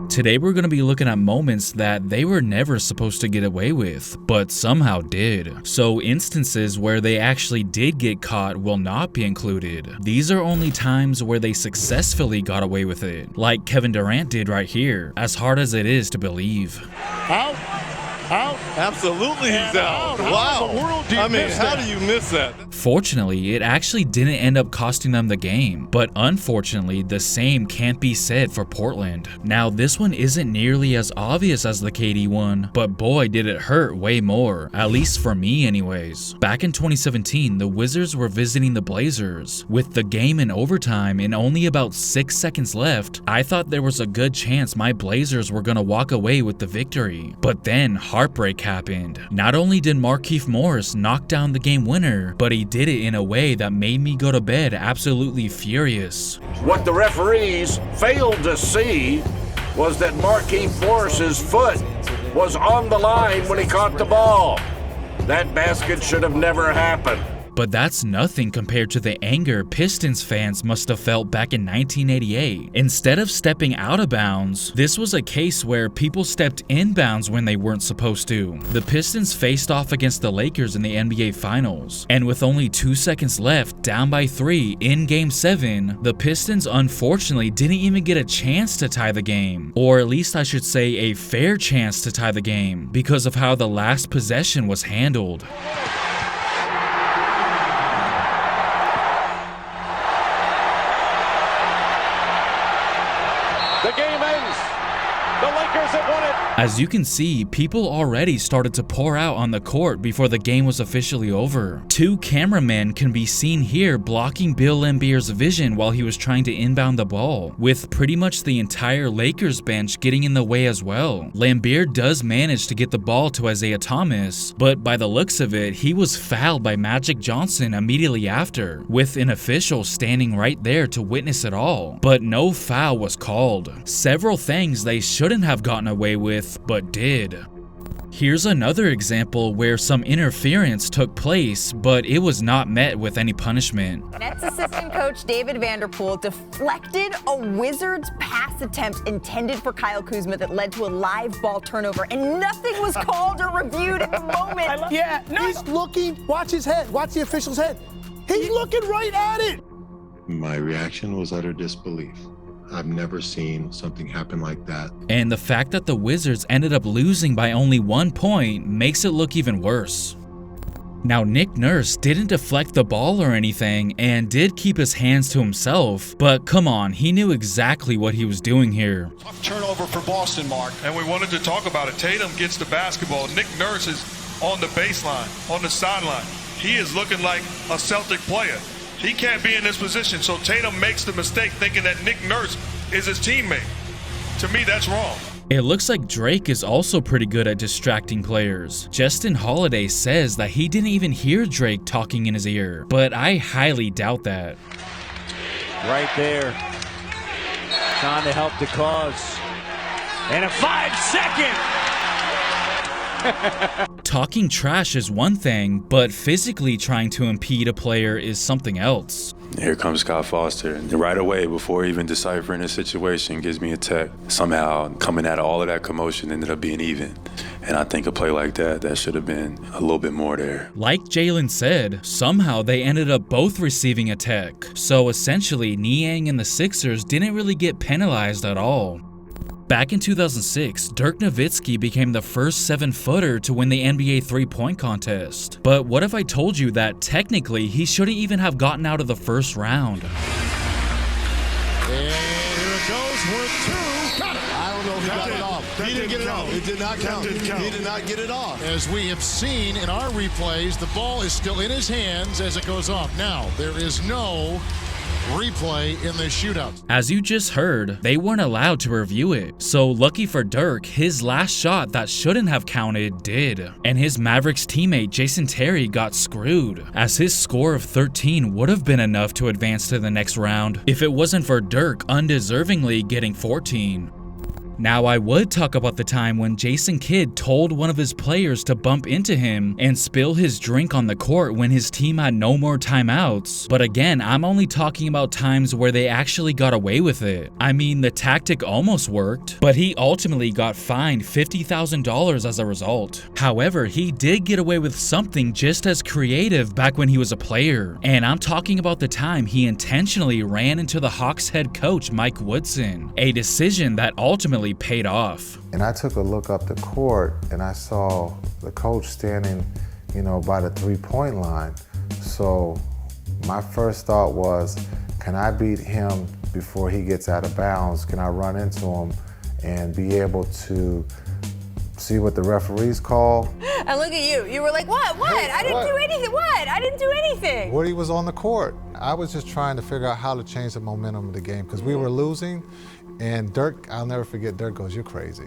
Today we're going to be looking at moments that they were never supposed to get away with, but somehow did. So instances where they actually did get caught will not be included. These are only times where they successfully got away with it, like Kevin Durant did right here, as hard as it is to believe. Out. Absolutely he's out. Wow. How do you miss that? Fortunately, it actually didn't end up costing them the game, but unfortunately, the same can't be said for Portland. Now, this one isn't nearly as obvious as the KD one, but boy did it hurt way more, at least for me anyways. Back in 2017, the Wizards were visiting the Blazers. With the game in overtime and only about 6 seconds left, I thought there was a good chance my Blazers were gonna walk away with the victory. But then, heartbreak happened. Not only did Markieff Morris knock down the game winner, but he did it in a way that made me go to bed absolutely furious. What the referees failed to see was that Markieff Morris's foot was on the line when he caught the ball. That basket should have never happened. But that's nothing compared to the anger Pistons fans must have felt back in 1988. Instead of stepping out of bounds, this was a case where people stepped in bounds when they weren't supposed to. The Pistons faced off against the Lakers in the NBA Finals, and with only 2 seconds left, down by 3 in Game 7, the Pistons unfortunately didn't even get a chance to tie the game. Or at least I should say a fair chance to tie the game, because of how the last possession was handled. The game ends. The Lakers have won it. As you can see, people already started to pour out on the court before the game was officially over. 2 cameramen can be seen here blocking Bill Laimbeer's vision while he was trying to inbound the ball, with pretty much the entire Lakers bench getting in the way as well. Laimbeer does manage to get the ball to Isaiah Thomas, but by the looks of it, he was fouled by Magic Johnson immediately after, with an official standing right there to witness it all. But no foul was called. Several things they shouldn't have gotten away with, but did. Here's another example where some interference took place, but it was not met with any punishment. Nets assistant coach David Vanderpool deflected a Wizards pass attempt intended for Kyle Kuzma that led to a live ball turnover, and nothing was called or reviewed in the moment. He's looking, watch his head, watch the official's head. He's looking right at it. My reaction was utter disbelief. I've never seen something happen like that. And the fact that the Wizards ended up losing by only 1 point makes it look even worse. Now, Nick Nurse didn't deflect the ball or anything and did keep his hands to himself, but come on, he knew exactly what he was doing here. Tough turnover for Boston, Mark. And we wanted to talk about it. Tatum gets the basketball. Nick Nurse is on the baseline, on the sideline. He is looking like a Celtic player. He can't be in this position, so Tatum makes the mistake thinking that Nick Nurse is his teammate. To me, that's wrong. It looks like Drake is also pretty good at distracting players. Justin Holiday says that he didn't even hear Drake talking in his ear, but I highly doubt that. Right there, trying to help the cause. And a 5-second. Talking trash is one thing, but physically trying to impede a player is something else. Here comes Scott Foster, and right away, before even deciphering the situation, gives me a tech. Somehow, coming out of all of that commotion ended up being even. And I think a play like that should have been a little bit more there. Like Jalen said, somehow they ended up both receiving a tech. So essentially, Niang and the Sixers didn't really get penalized at all. Back in 2006, Dirk Nowitzki became the first 7-footer to win the NBA three-point contest. But what if I told you that technically he shouldn't even have gotten out of the first round? And here it goes, worth 2. Got it. I don't know if he got it off. He didn't get it off. It did not count. He did not get it off. As we have seen in our replays, the ball is still in his hands as it goes off. Now, there is no replay in the shootout. As you just heard, they weren't allowed to review it. So lucky for Dirk, his last shot that shouldn't have counted did. And his Mavericks teammate Jason Terry got screwed, as his score of 13 would have been enough to advance to the next round if it wasn't for Dirk undeservingly getting 14. Now, I would talk about the time when Jason Kidd told one of his players to bump into him and spill his drink on the court when his team had no more timeouts, but again, I'm only talking about times where they actually got away with it. I mean, the tactic almost worked, but he ultimately got fined $50,000 as a result. However, he did get away with something just as creative back when he was a player, and I'm talking about the time he intentionally ran into the Hawks head coach Mike Woodson, a decision that ultimately paid off. And I took a look up the court and I saw the coach standing, by the three-point line. So my first thought was, can I beat him before he gets out of bounds? Can I run into him and be able to see what the referees call? And look at you. You were like, what? Hey, I didn't do anything. What? I didn't do anything. Woody was on the court. I was just trying to figure out how to change the momentum of the game because we were losing. And Dirk, I'll never forget, Dirk goes, "You're crazy."